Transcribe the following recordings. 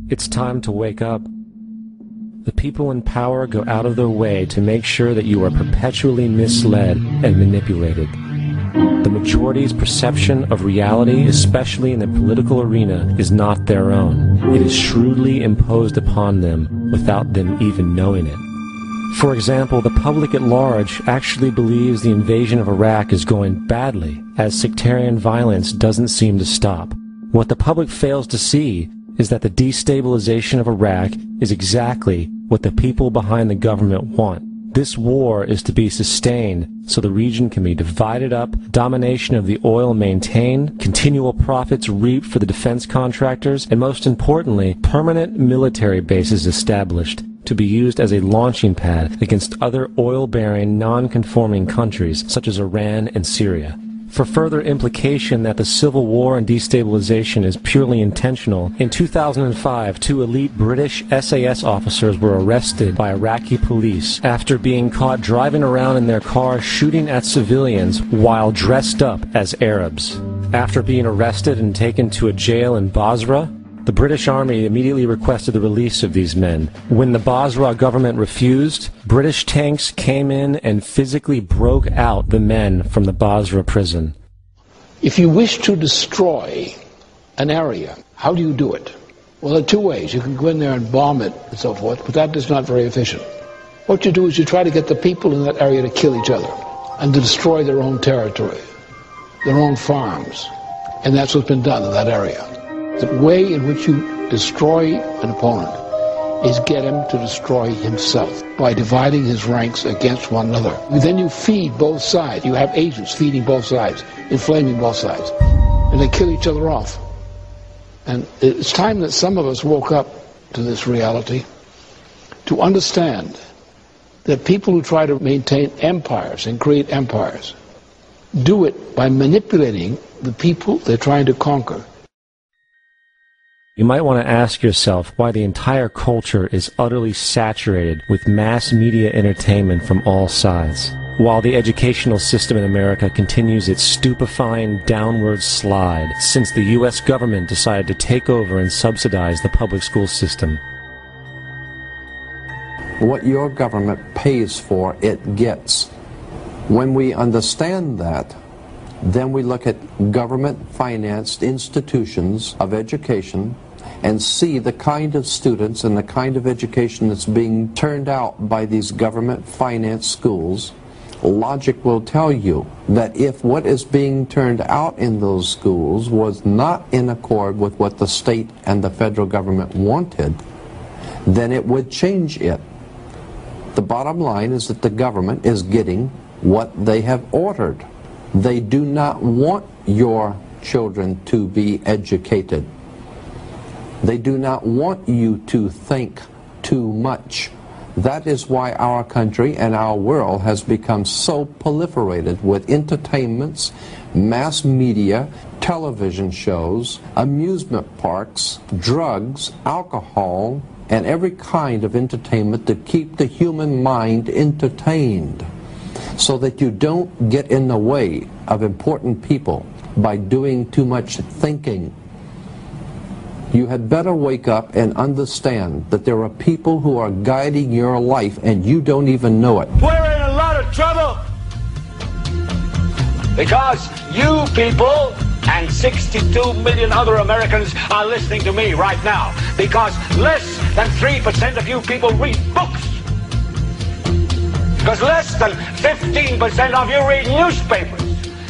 It's time to wake up. The people in power go out of their way to make sure that you are perpetually misled and manipulated. The majority's perception of reality, especially in the political arena, is not their own. It is shrewdly imposed upon them without them even knowing it. For example, the public at large actually believes the invasion of Iraq is going badly, as sectarian violence doesn't seem to stop. What the public fails to see is that the destabilization of Iraq is exactly what the people behind the government want. This war is to be sustained so the region can be divided up, domination of the oil maintained, continual profits reaped for the defense contractors, and most importantly, permanent military bases established to be used as a launching pad against other oil-bearing, non-conforming countries such as Iran and Syria. For further implication that the civil war and destabilization is purely intentional, in 2005, 2 elite British SAS officers were arrested by Iraqi police after being caught driving around in their car shooting at civilians while dressed up as Arabs. After being arrested and taken to a jail in Basra, the British Army immediately requested the release of these men. When the Basra government refused, British tanks came in and physically broke out the men from the Basra prison. If you wish to destroy an area, how do you do it? Well, there are 2 ways. You can go in there and bomb it and so forth, but that is not very efficient. What you do is you try to get the people in that area to kill each other and to destroy their own territory, their own farms. And that's what's been done in that area. The way in which you destroy an opponent is get him to destroy himself by dividing his ranks against one another. Then you feed both sides. You have agents feeding both sides, inflaming both sides, and they kill each other off. And it's time that some of us woke up to this reality, to understand that people who try to maintain empires and create empires do it by manipulating the people they're trying to conquer. You might want to ask yourself why the entire culture is utterly saturated with mass media entertainment from all sides, while the educational system in America continues its stupefying downward slide since the U.S. government decided to take over and subsidize the public school system. What your government pays for, it gets. When we understand that, then we look at government-financed institutions of education and see the kind of students and the kind of education that's being turned out by these government-financed schools. Logic will tell you that if what is being turned out in those schools was not in accord with what the state and the federal government wanted, then it would change it. The bottom line is that the government is getting what they have ordered. They do not want your children to be educated. They do not want you to think too much. That is why our country and our world has become so proliferated with entertainments, mass media, television shows, amusement parks, drugs, alcohol, and every kind of entertainment to keep the human mind entertained, so that you don't get in the way of important people by doing too much thinking. You had better wake up and understand that there are people who are guiding your life and you don't even know it. We're in a lot of trouble because you people and 62 million other Americans are listening to me right now, because less than 3% of you people read books, because less than 15% of you read newspapers,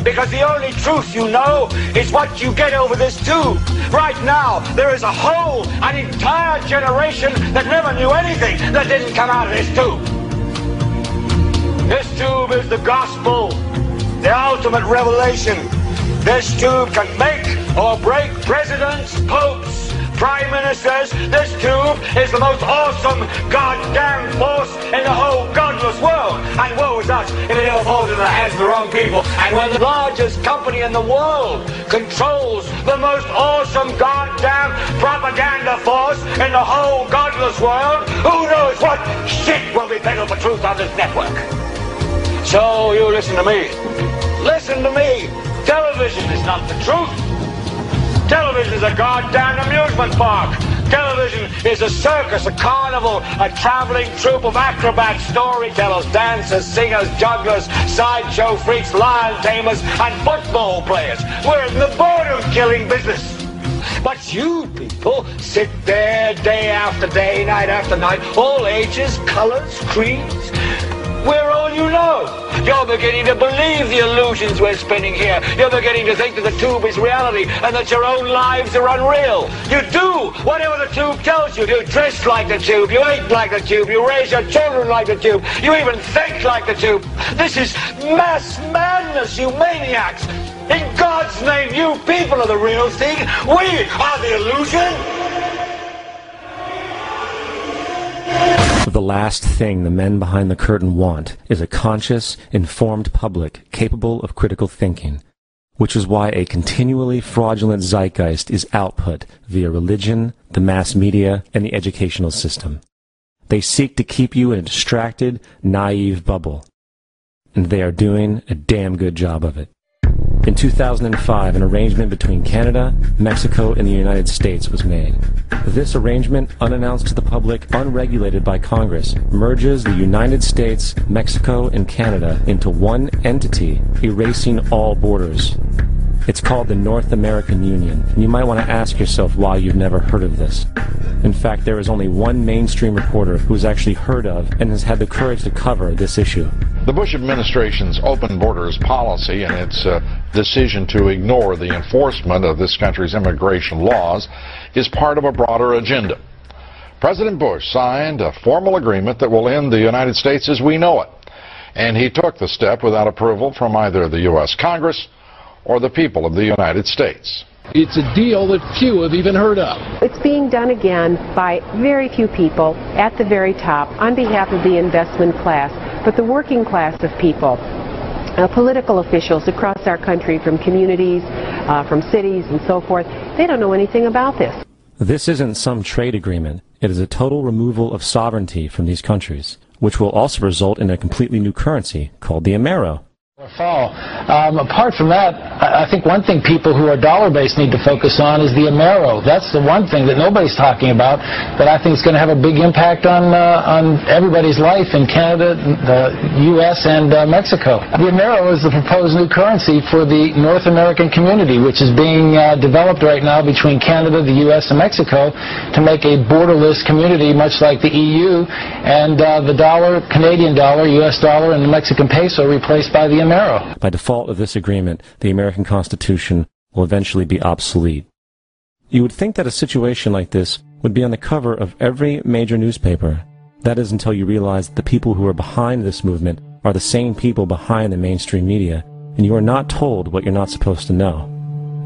because the only truth you know is what you get over this tube. Right now, there is an entire generation that never knew anything that didn't come out of this tube. This tube is the gospel, the ultimate revelation. This tube can make or break presidents, popes, prime ministers. This tube is the most awesome goddamn force in the whole godless world. And woe is us if it ever falls into the hands of the wrong people. And when the largest company in the world controls the most awesome goddamn propaganda force in the whole godless world, who knows what shit will be peddled for truth on this network. So you listen to me. Listen to me. Television is not the truth. Television is a goddamn amusement park. Television is a circus, a carnival, a traveling troupe of acrobats, storytellers, dancers, singers, jugglers, sideshow freaks, lion tamers, and football players. We're in the boredom-killing business. But you people sit there day after day, night after night, all ages, colors, creeds. We're all you know. You're beginning to believe the illusions we're spinning here. You're beginning to think that the tube is reality and that your own lives are unreal. You do whatever the tube tells you. You dress like the tube. You eat like the tube. You raise your children like the tube. You even think like the tube. This is mass madness, you maniacs. In God's name, you people are the real thing. We are the illusion. The last thing the men behind the curtain want is a conscious, informed public capable of critical thinking, which is why a continually fraudulent zeitgeist is output via religion, the mass media, and the educational system. They seek to keep you in a distracted, naive bubble, and they are doing a damn good job of it. In 2005, an arrangement between Canada, Mexico, and the United States was made. This arrangement, unannounced to the public, unregulated by Congress, merges the United States, Mexico, and Canada into one entity, erasing all borders. It's called the North American Union, and you might want to ask yourself why you've never heard of this. In fact, there is only one mainstream reporter who has actually heard of and has had the courage to cover this issue. The Bush administration's open borders policy and its decision to ignore the enforcement of this country's immigration laws is part of a broader agenda. President Bush signed a formal agreement that will end the United States as we know it, and he took the step without approval from either the U.S. Congress or the people of the United States. It's a deal that few have even heard of. It's being done again by very few people at the very top on behalf of the investment class, but the working class of people, political officials across our country, from communities, from cities and so forth, they don't know anything about this. This isn't some trade agreement. It is a total removal of sovereignty from these countries, which will also result in a completely new currency called the Amero. Fall. Apart from that, I think one thing people who are dollar-based need to focus on is the Amero. That's the one thing that nobody's talking about, but I think it's going to have a big impact on everybody's life in Canada, the U.S., and Mexico. The Amero is the proposed new currency for the North American community, which is being developed right now between Canada, the U.S., and Mexico to make a borderless community, much like the EU, and the dollar, Canadian dollar, U.S. dollar, and the Mexican peso replaced by the Amero. By default of this agreement, the American Constitution will eventually be obsolete. You would think that a situation like this would be on the cover of every major newspaper. That is until you realize that the people who are behind this movement are the same people behind the mainstream media, and you are not told what you're not supposed to know.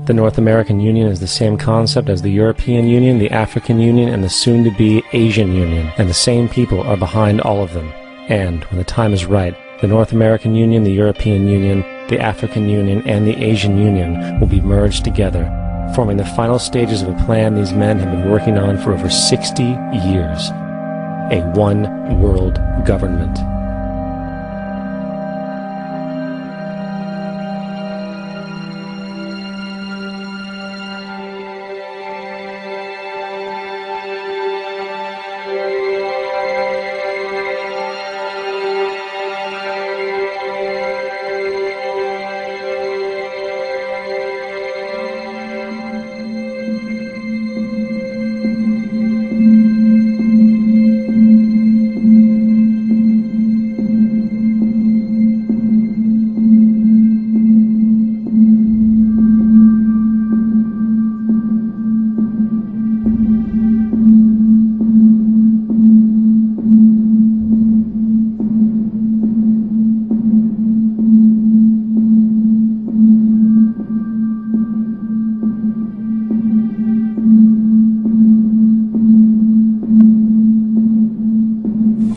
The North American Union is the same concept as the European Union, the African Union, and the soon-to-be Asian Union, and the same people are behind all of them. And, when the time is right, the North American Union, the European Union, the African Union, and the Asian Union will be merged together, forming the final stages of a plan these men have been working on for over 60 years. A one-world government.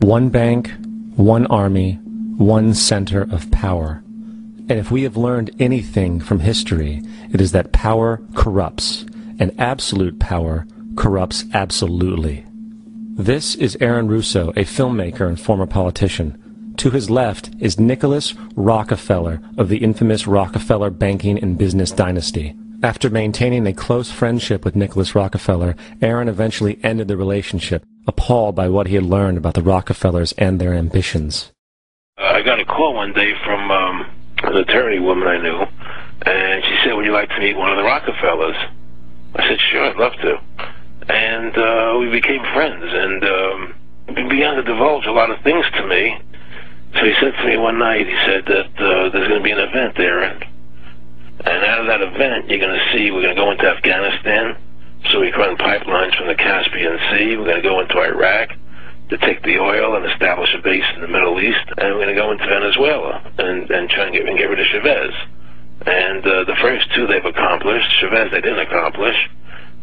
One bank, one army, one center of power. And if we have learned anything from history, it is that power corrupts, and absolute power corrupts absolutely. This is Aaron Russo, a filmmaker and former politician. To his left is Nicholas Rockefeller of the infamous Rockefeller banking and business dynasty. After maintaining a close friendship with Nicholas Rockefeller, Aaron eventually ended the relationship, appalled by what he had learned about the Rockefellers and their ambitions. I got a call one day from an attorney woman I knew, and she said, would you like to meet one of the Rockefellers? I said, sure, I'd love to. And we became friends, and he began to divulge a lot of things to me. So he said to me one night, he said that there's going to be an event there, and out of that event, you're going to see, we're going to go into Afghanistan, so we can run pipelines from the Caspian Sea. We're going to go into Iraq to take the oil and establish a base in the Middle East, and we're going to go into Venezuela and try and get rid of Chavez. And the first two they've accomplished. Chavez they didn't accomplish.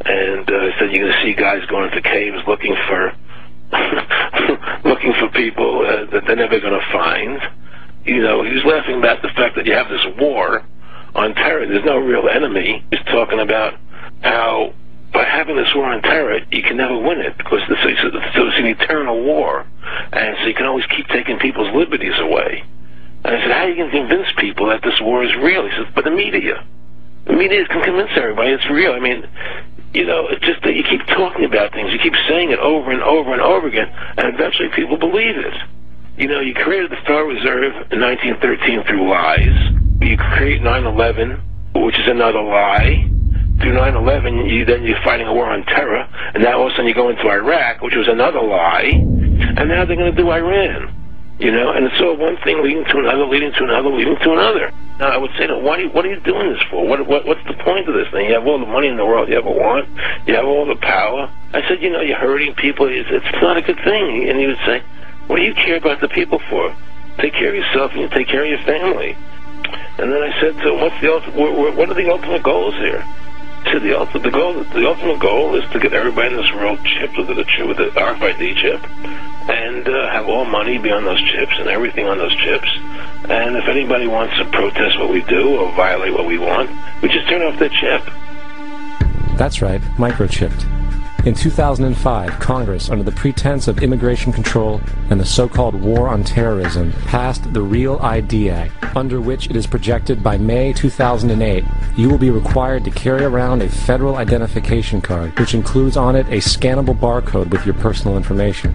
And he said you're going to see guys going into caves looking for looking for people that they're never going to find. You know, he was laughing about the fact that you have this war on terror. There's no real enemy. He's talking about how by having this war on terror, you can never win it because so it's an eternal war, and so you can always keep taking people's liberties away. And I said, how are you going to convince people that this war is real? He says, but the media can convince everybody it's real. I mean, you know, it's just that you keep talking about things, you keep saying it over and over and over again, and eventually people believe it. You know, you created the Federal Reserve in 1913 through lies. You create 9/11, which is another lie. Through 9/11, you're fighting a war on terror, and now all of a sudden you go into Iraq, which was another lie, and now they're going to do Iran. You know, and it's all one thing leading to another, leading to another, leading to another. Now, I would say, what are you doing this for? What's the point of this thing? You have all the money in the world you ever want. You have all the power. I said, you know, you're hurting people. It's not a good thing. And he would say, what do you care about the people for? Take care of yourself and you take care of your family. And then I said to him, what are the ultimate goals here? He said, the ultimate goal is to get everybody in this world chipped with the RFID chip, and have all money be on those chips and everything on those chips. And if anybody wants to protest what we do or violate what we want, we just turn off their chip. That's right, microchipped. In 2005, Congress, under the pretense of immigration control and the so-called war on terrorism, passed the REAL ID Act, under which it is projected by May 2008, you will be required to carry around a federal identification card, which includes on it a scannable barcode with your personal information.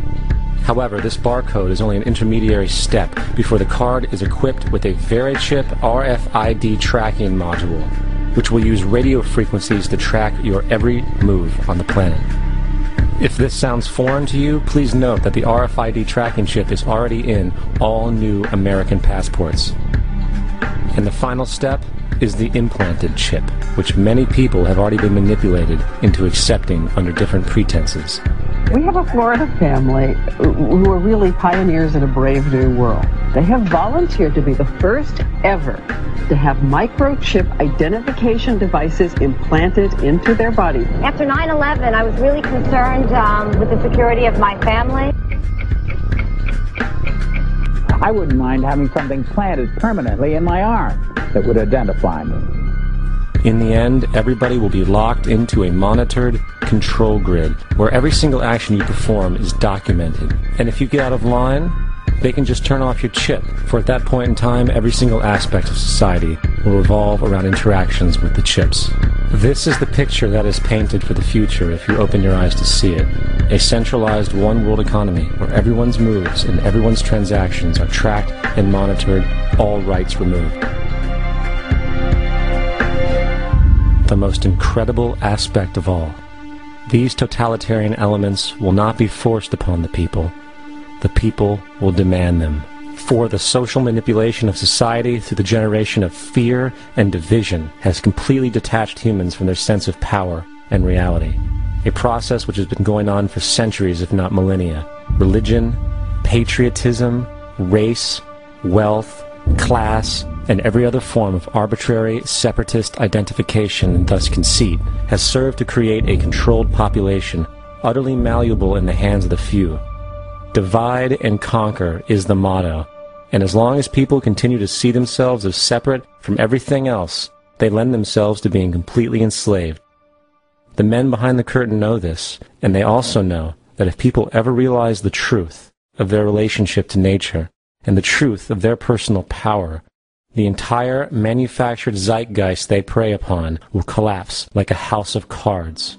However, this barcode is only an intermediary step before the card is equipped with a VeriChip RFID tracking module, which will use radio frequencies to track your every move on the planet. If this sounds foreign to you, please note that the RFID tracking chip is already in all new American passports. And the final step is the implanted chip, which many people have already been manipulated into accepting under different pretenses. We have a Florida family who are really pioneers in a brave new world. They have volunteered to be the first ever to have microchip identification devices implanted into their body. After 9/11, I was really concerned with the security of my family. I wouldn't mind having something planted permanently in my arm that would identify me. In the end, everybody will be locked into a monitored control grid where every single action you perform is documented. And if you get out of line, they can just turn off your chip, for at that point in time, every single aspect of society will revolve around interactions with the chips. This is the picture that is painted for the future if you open your eyes to see it. A centralized one-world economy where everyone's moves and everyone's transactions are tracked and monitored, all rights removed. The most incredible aspect of all. These totalitarian elements will not be forced upon the people. The people will demand them. For the social manipulation of society through the generation of fear and division has completely detached humans from their sense of power and reality. A process which has been going on for centuries, if not millennia. Religion, patriotism, race, wealth, class, and every other form of arbitrary, separatist identification and thus conceit has served to create a controlled population, utterly malleable in the hands of the few. Divide and conquer is the motto, and as long as people continue to see themselves as separate from everything else, they lend themselves to being completely enslaved. The men behind the curtain know this, and they also know that if people ever realize the truth of their relationship to nature and the truth of their personal power, the entire manufactured zeitgeist they prey upon will collapse like a house of cards.